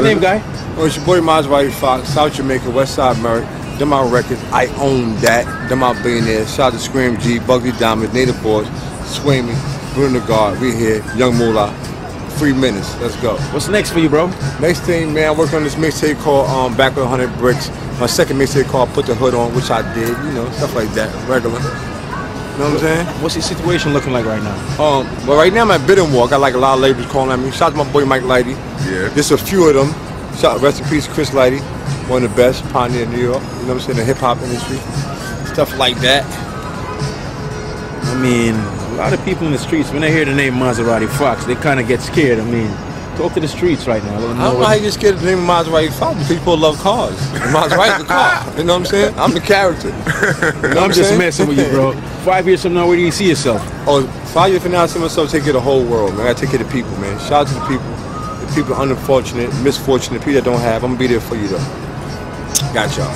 Name, guy? Oh, it's your boy Mazaradi Fox, South Jamaica, West Side Merrick, Dumouts Records. I own that. Dumouts Billionaires. Shout out to Scream G, Bugsy Diamonds, Native Boys, Sway Me, Bruno the Guard. We here, Young Moolah. 3 minutes. Let's go. What's next for you, bro? Next thing, man, I worked on this mixtape called Back with 100 Bricks. My second mixtape called Put the Hood On, which I did. You know, stuff like that, regular. You know what I'm saying? What's your situation looking like right now? Well, right now I'm at Bidding War. I got like a lot of labels calling at me. Shout out to my boy Mike Lighty. Yeah. Just a few of them. Shout rest in peace, Chris Lighty, one of the best pioneer in New York. You know what I'm saying? The hip hop industry, stuff like that. I mean, a lot of people in the streets, when they hear the name Mazaradi Fox, they kind of get scared. I mean, talk to the streets right now. I don't know how you get scared of the name of Mazaradi Fox because people love cars. Mazaradi's a car. You know what I'm saying? I'm the character. You know I'm just messing with you, bro. 5 years from now, where do you see yourself? Oh, 5 years from now, I see myself take care of the whole world, man. I gotta take care of the people, man. Shout out to the people. The people unfortunate, misfortunate, people that don't have. I'm gonna be there for you, though. Got y'all.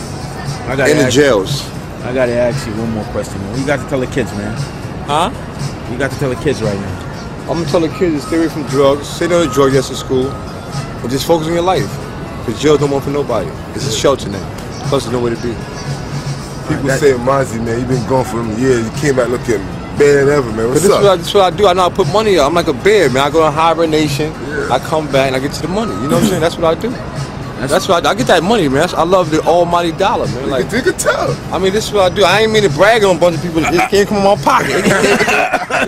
In the jails. I gotta ask you one more question, man. What you got to tell the kids, man? Huh? You got to tell the kids right now. I'm gonna tell the kids to stay away from drugs, say no to drugs, yes, to school, but just focus on your life. Because jail don't want for nobody. It's a shelter now. Plus, there's nowhere to be. People say Mazi, man, you been gone for them years. You came back looking better than ever, man. What's up? This is what I do. I know how to put money up. I'm like a bear, man. I go to hibernation. Yeah. I come back and I get to the money. You know what I'm saying? That's what I do. That's what I get that money, man. I love the almighty dollar, man. Like, you can tell. I mean, this is what I do. I ain't mean to brag on a bunch of people. It can't come in my pocket.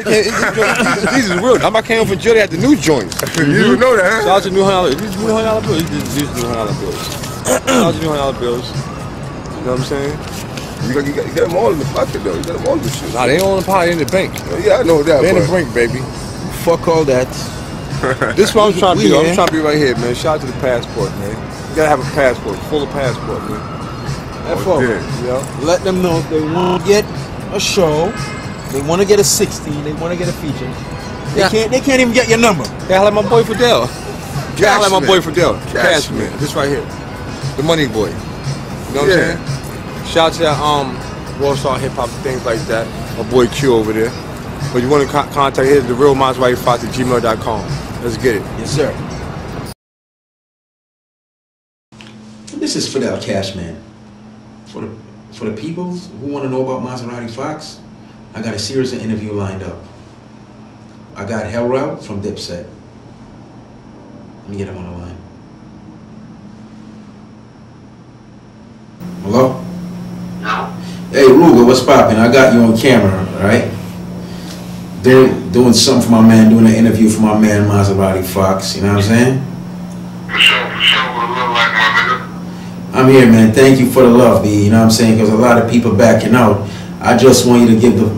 These is real. I came for jail. They had the new joints. You didn't know that, huh? Shout out to new $100 bills. These new $100 bills. These new $100 bills. Shout out to new $100 bills. You know what I'm saying? You got them all in the pocket, though. You got them all in the shit. Nah, they all in the pocket, in the bank. Yeah, I know that. They in the bank, baby. Fuck all that. This is what I'm trying to do. I'm trying to be right here, man. Shout out to the passport, man. You gotta have a passport, full of passport, man. That's all. You know? Let them know if they want to get a show, they want to get a 16, they want to get a feature. They can't even get your number. Yeah, like my boy Fidel. Yeah, like my boy Fidel. Cashman. This right here. The money boy. You know what I'm saying? Shout out to that World Star Hip Hop, things like that. My boy Q over there. But you want to contact here, the real Mazaradi Fox at gmail.com. Let's get it. Yes, sir. This is Fidel Cashman. For the people who want to know about Mazaradi Fox, I got a series of interviews lined up. I got Hell-Rell from Dipset. Let me get him on the line. Hello? No. Hey, Ruger, what's poppin'? I got you on camera, right? They're doing something for my man, doing an interview for my man Mazaradi Fox, you know what I'm saying? For sure, what it look like, my nigga. I'm here, man. Thank you for the love, B. You know what I'm saying? Because a lot of people backing out. I just want you to give the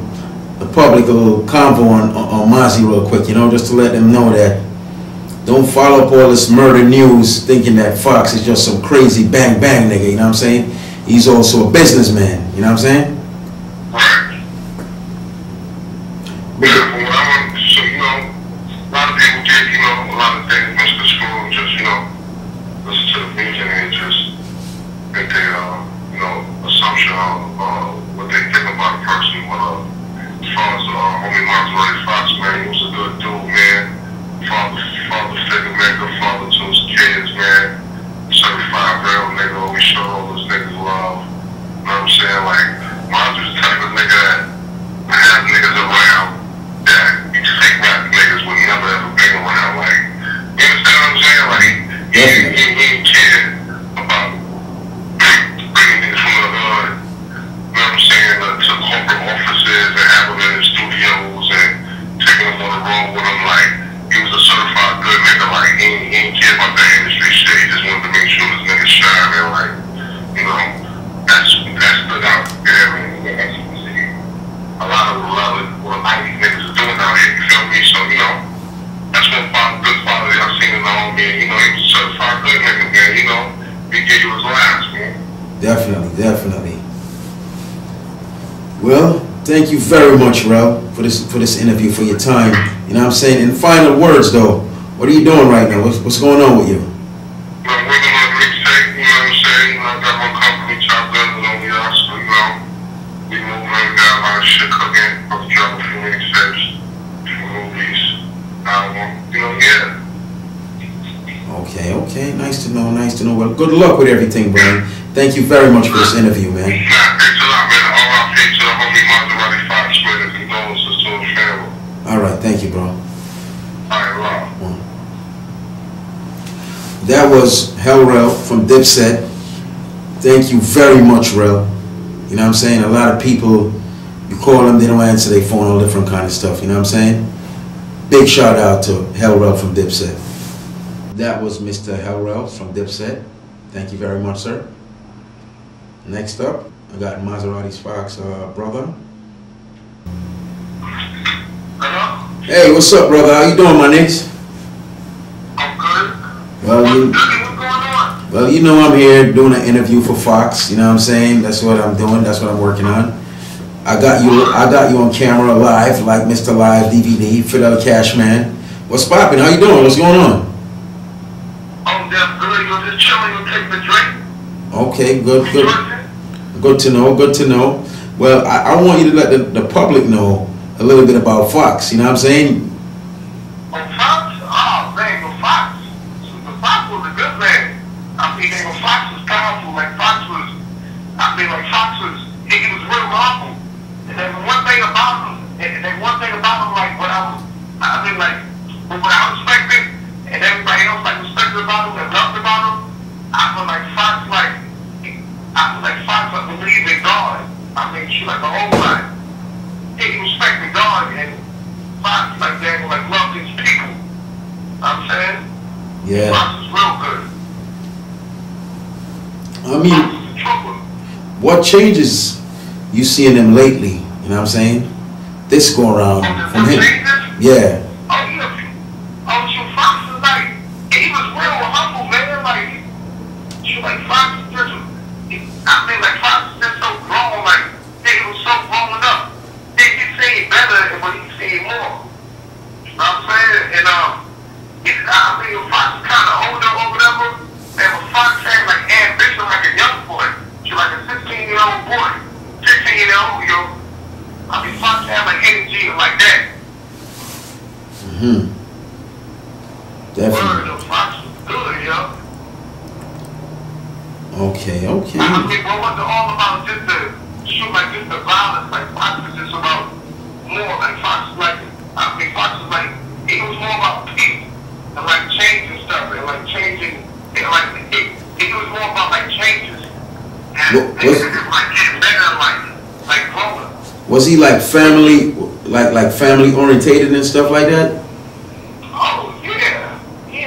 public a little convo on Mazi real quick, you know, just to let them know that don't follow up all this murder news thinking that Fox is just some crazy bang bang nigga, you know what I'm saying? He's also a businessman, you know what I'm saying? Right. Yeah, from what I want, so, you know, a lot of people get, you know, a lot of things misconstrued, just, you know, listen to the music and just make their, you know, assumption of what they think about a person. But as far as homie Mazaradi Fox, man, he was a good dude, man. Father figure, man, good father to his kids, man. Certified real nigga, always showed all those niggas love. You know what I'm saying? Like, Mazi's the type of nigga that have niggas around that these fake rap niggas would never ever been around. Like, you understand what I'm saying? Like, he ain't cared about bringing niggas from the hood, you know what I'm saying, to corporate offices and have them in the studios and taking them on the road with them. Like, he was a certified good nigga. Like, he ain't care about that industry shit. He just wanted to make sure his niggas shine. And, like, you know, that stood out. Yeah, man. That's what you see. A lot of these niggas are doing out here, you feel me? So, you know, that's one good quality I've seen in the homie. You know, he was a certified good nigga, man. You know, he gave you his last, man. Definitely. Well, thank you very much, Rel, for this interview, for your time. You know what I'm saying? In final words, though, what are you doing right now? What's going on with you? I'm working on a mixtape, you know what I'm saying? You know, I got my company, Chop Guns on me, so, you know, we moving, got a lot of shit cooking. I'll drop a few mixtapes, a few movies, album, you know, yeah. Okay. Okay, nice to know, nice to know. Well, good luck with everything, Brian. Thank you very much for this interview, man. Nah, thanks a lot, man. R.I.P. to the homie Mazaradi Fox, man, and condolences to the family. All right, thank you, bro. All right, love. That was Hell-Rell from Dipset. Thank you very much, Rel. You know what I'm saying? A lot of people, you call them, they don't answer their phone, all different kind of stuff. You know what I'm saying? Big shout out to Hell-Rell from Dipset. That was Mr. Hell-Rell from Dipset. Thank you very much, sir. Next up, I got Mazaradi's Fox brother. Hello? Hey, what's up, brother? How you doing, my niggas? I'm good. Well, What's going on? Well, you know I'm here doing an interview for Fox. You know what I'm saying? That's what I'm doing. That's what I'm working on. I got you on camera live, like Mr. Live DVD, Fidel Cashman. What's poppin'? How you doing? What's going on? I'm damn good. You're just chilling. You're taking a drink. Okay, good, good. Good to know, good to know. Well, I want you to let the public know a little bit about Fox. You know what I'm saying? Oh, Fox? Oh, man, the Fox. The Fox was a good man. I mean, the Fox was powerful. Like, Fox was, he was real humble. And then one thing about him, like, what I respected, and everybody else, like, respected about him and loved about him, I feel like Fox, believed in God. I mean, she, like, the whole time. He respected God, and Fox, like, that, like, loved his people. You know what I'm saying? Yeah. Fox is real good. I mean, Fox is a trooper. what changes you seeing him lately? You know what I'm saying? This go around from him. Yeah. Oh, yeah. Oh, so Fox is like, he was real humble, man. Like, Fox is just, Fox is just so grown. Like, he was so grown up. He seen better, but he seen more. You know what I'm saying? And, Fox is kind of older or whatever. And when Fox had, like, ambition like a young boy, she like a 16-year-old boy, 15-year-old, Fox had, like, energy like that. Mm-hmm. Definitely. Word, Fox was good, yo. Okay, okay. I mean, what was it all about? Just the violence. Like, Fox was just about more. Like, Fox was like, it was more about peace and, like, changing stuff and, like, changing, and, like, it was more about, like, changes and just, like, getting better in life, like, growing. Was he like family, like family orientated and stuff like that? Oh, yeah. He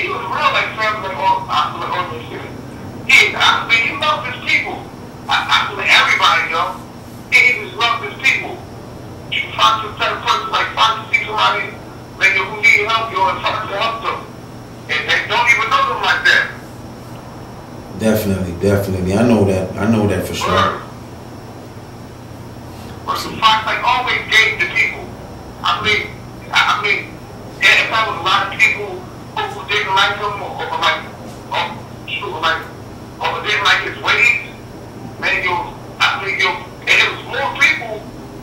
was real, like, family oriented. He loved his people. I feel like everybody, yo. He just loved his people. Fox was the type of person, like, Fox see somebody, like, who need help, yo, and Fox to help them. And they don't even know them like that. Definitely. I know that for sure. But Fox, like, always gave to people. I mean, if I was a lot of people who didn't like him or didn't like his ways, man, and it was more people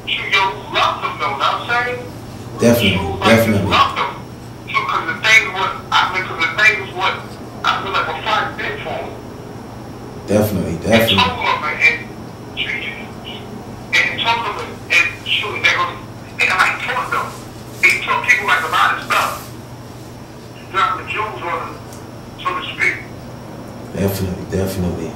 who loved him, though, you know what I'm saying? Definitely. Loved him. Because the thing was what I feel like what Fox did for him. Definitely. And told him, and shoot, they're going to, and like taught them. He taught people like a lot of stuff. Dropping the jewels on them, so to speak. Definitely.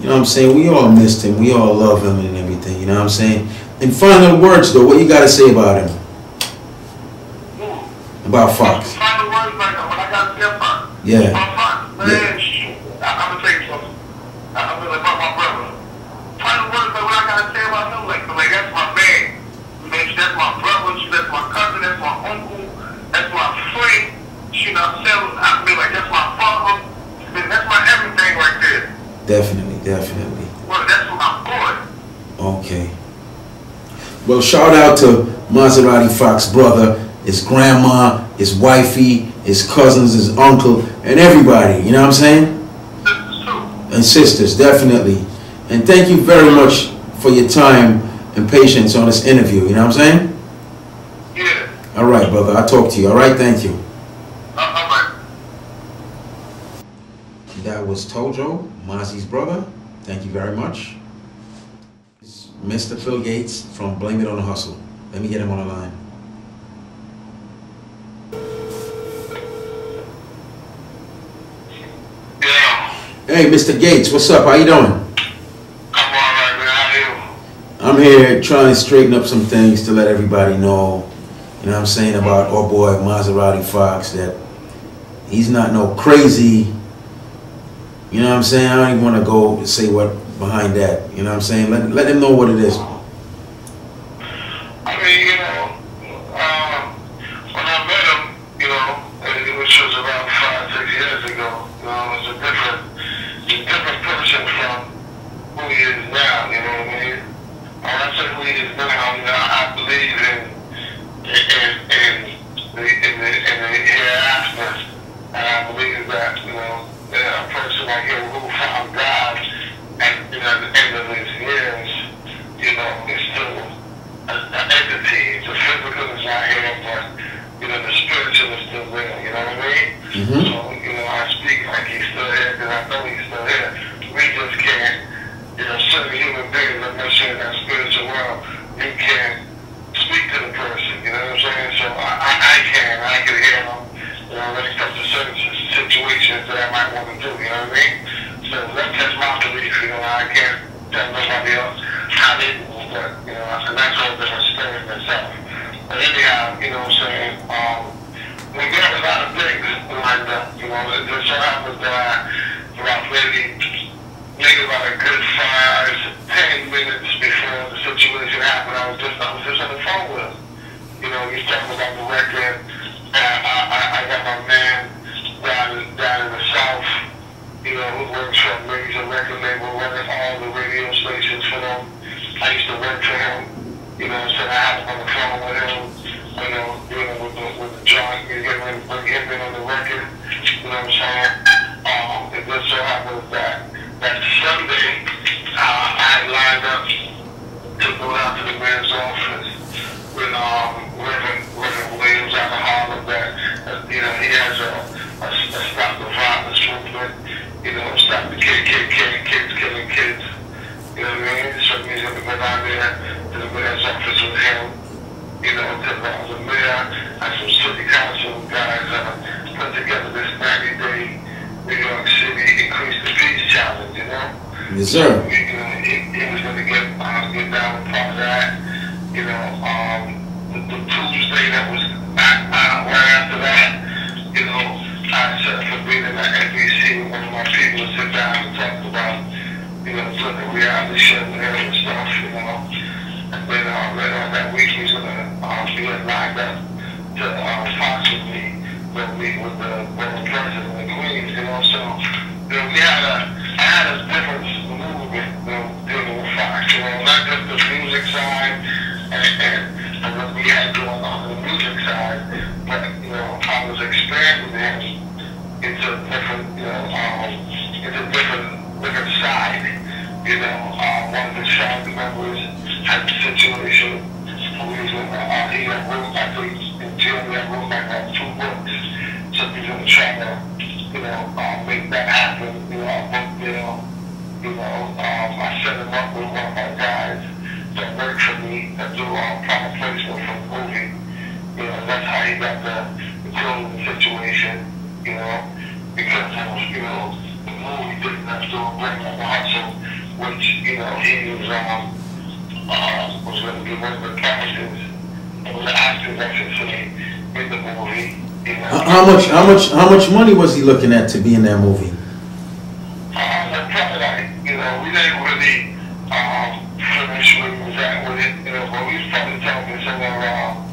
You know what I'm saying? We all missed him. We all love him and everything. You know what I'm saying? In final words, though, what you got to say about him? About Fox? Final words, like, what I got to say about Fox? Yeah. About Fox? Man, shoot. I'm going to tell you something. I'm going to about my brother. Final words, like, what I got to say about him? Like, that's my man. Man, that's my brother. That's my cousin. That's my uncle. That's my friend. You know what I'm saying? I mean, like, that's my father. That's my everything right there. Definitely. Well, that's my boy. Okay. Well, shout out to Mazaradi Fox brother, his grandma, his wifey, his cousins, his uncle, and everybody. You know what I'm saying? Sisters too. And sisters, definitely. And thank you very much for your time and patience on this interview. You know what I'm saying? Yeah. All right, brother. I'll talk to you. All right? Thank you. All right. That was Tojo, Mazi's brother. Thank you very much. Mr. Phil Gates from Blame It on the Hustle. Let me get him on the line. Yeah. Hey, Mr. Gates, what's up? How you doing? I'm alright, man. How are you? I'm here trying to straighten up some things to let everybody know, you know what I'm saying, about our boy Mazaradi Fox, that he's not no crazy, you know what I'm saying? I don't even want to go and say what behind that, you know what I'm saying? Let them know what it is. I mean, you know, when I met him, you know, which was about 5-6 years ago, you know, it was a different person from who he is now, you know what I mean? When I say who he is now, you know, I believe in the hereafter, and I believe that, you know, a person like him who found God at the end of his years, you know, is still an entity. The physical is not here, but, you know, the spiritual is still there, you know what I mean? Mm-hmm. So, you know, I speak like he's still here because I know he's still here. We just can't, you know, certain human beings, I'm not sure in that spiritual world, you can't speak to the person, you know what I'm saying? So I can hear them, you know, when it comes to certain situations that I might want to do, you know what I mean? So that's my belief, you know, I can't tell nobody else how they do, but, you know, and that's all different story myself. But anyhow, you know what I'm saying, we got a lot of things lined up, you know, it just so happens that about maybe about a good 5-10 minutes before the situation happened, I was just on the phone with him. You know, he's talking about the record. I got my man down in the South, you know, who works for a major record label, running all the radio stations for them. I used to work for him, you know, so I had him on the phone with him, you know, with the joint, getting ready to bring him in on the record, you know what I'm saying? It just so happens that Sunday, I had lined up to go down to the mayor's office with Reverend Williams out of Harlem that, you know, he has a stop the violence movement, you know, stop the kids killing kids, you know what I mean? So he's going to go down there to the mayor's office with him, you know, because the mayor and some city council guys put together this 90-day New York City Increase the Peace Challenge, you know? Yes, sir. So, you know, he was going to get down with part of that, you know, the Tuesday that was right after that, you know, I set up a meeting at NBC with one of my people to sit down and talk about, you know, doing a reality show with him and stuff, you know. And then later on that week, he's going to be lined up to possibly go meet with the president of Queens, you know. So, you know, I had a different movement, you know, dealing with Fox, you know, not just the music side and what we had going on the music side, but, you know, I was expanding him into different, you know, into different side, you know. One of the family members had the situation, he had wrote, I think, in jail, he had wrote like 2 books, so he's going to try to, you know, make that happen, you know, a book deal, you know. I set him up with one of my guys that work for me, that do product placement for the movie, you know. That's how he got the clothing situation, you know, because of, you know, the movie didn't have to bring on the hustle, which, you know, he was going to be one of the characters, one of the actors, I should say, in the movie. You know. How much money was he looking at to be in that movie? Probably like, you know, we didn't really finish where we was at with it, you know, but we was probably talking somewhere around,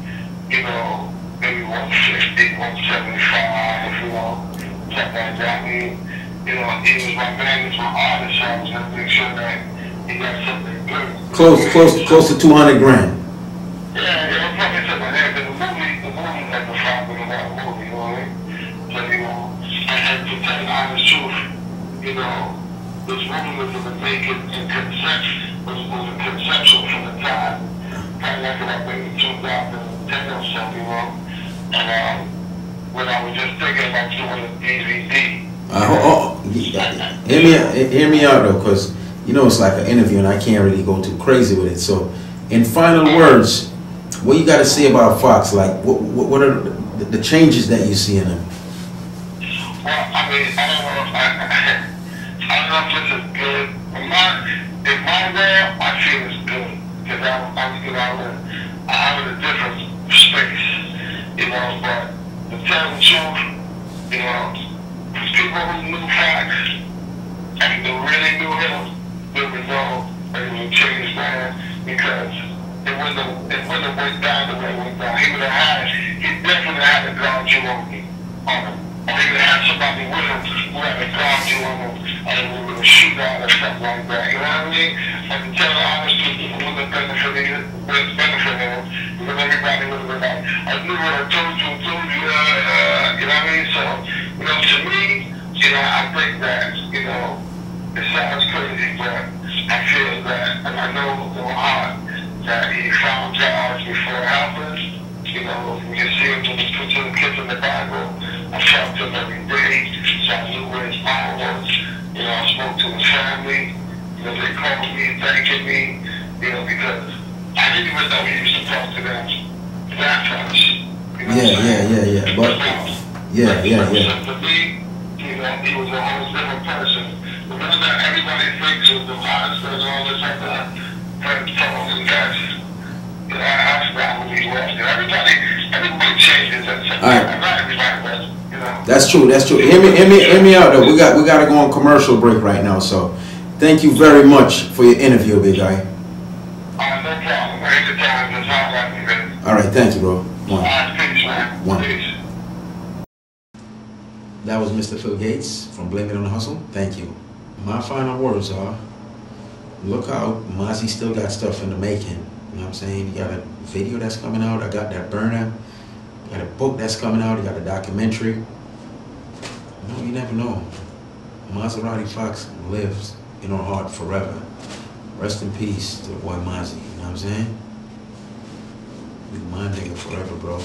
you know, maybe 150, 175, you know, something like that. I mean, you know, he was my man, he was my artist, so I was going to make sure that he got something good. Close to 200 grand. Yeah, probably something like that. The movie like a $5 million movie, you know what I mean? So, you know, and to tell you the honest truth, you know, this movie was in the making in conception, was conceptual from the time, probably like about maybe 2010 or so, you know. And when I was just thinking about doing a DVD, Hear me out though, because you know it's like an interview and I can't really go too crazy with it. So, in final words, what you got to say about Fox? Like, what are the changes that you see in him? Well, I mean, I don't know if this is good. In my world, I feel it's good because I'm in a different space, you know. But to tell the truth, you know, people who knew Fox and who really knew him, they would know that he would change, man, because it wouldn't have went down the way it went down. He definitely had to guard you on him. Or he would have somebody with him who had to guard you on him, and we would have shoot out or something like that. You know what I mean? And to tell the honest truth, it wouldn't have benefited him, because everybody would have been like, I knew what I told you, you know what I mean? So, you know, to me, you know, I think that, you know, it sounds crazy, but I feel that, and I know in my heart, that he found jobs before it happened. You know, you can see him when he puts the kids in the Bible. I talked to him every day, so I knew where his mom was. You know, I spoke to his family. You know, they called me, thanking me, you know, because I didn't even know he used to talk to them that much. You know Yeah. But, to me, you know, he was a whole different person. Remember that everybody thinks of the monster and all this other Penthouse and that's, you know, that's not who he was. Everybody changes and stuff. Not everybody, but, you know. That's true. Hear me out though. We got to go on commercial break right now. So, thank you very much for your interview, big guy. No problem. Anytime, just holler at me, man. All right, thank you, bro. Peace, man. One. Peace. That was Mr. Phil Gates from Blame It on the Hustle. Thank you. My final words are, look out, Mazi still got stuff in the making. You know what I'm saying? You got a video that's coming out. I got that burner. You got a book that's coming out. You got a documentary. No, you never know. Mazaradi Fox lives in our heart forever. Rest in peace to the boy Mazi. You know what I'm saying? Be my nigga forever, bro.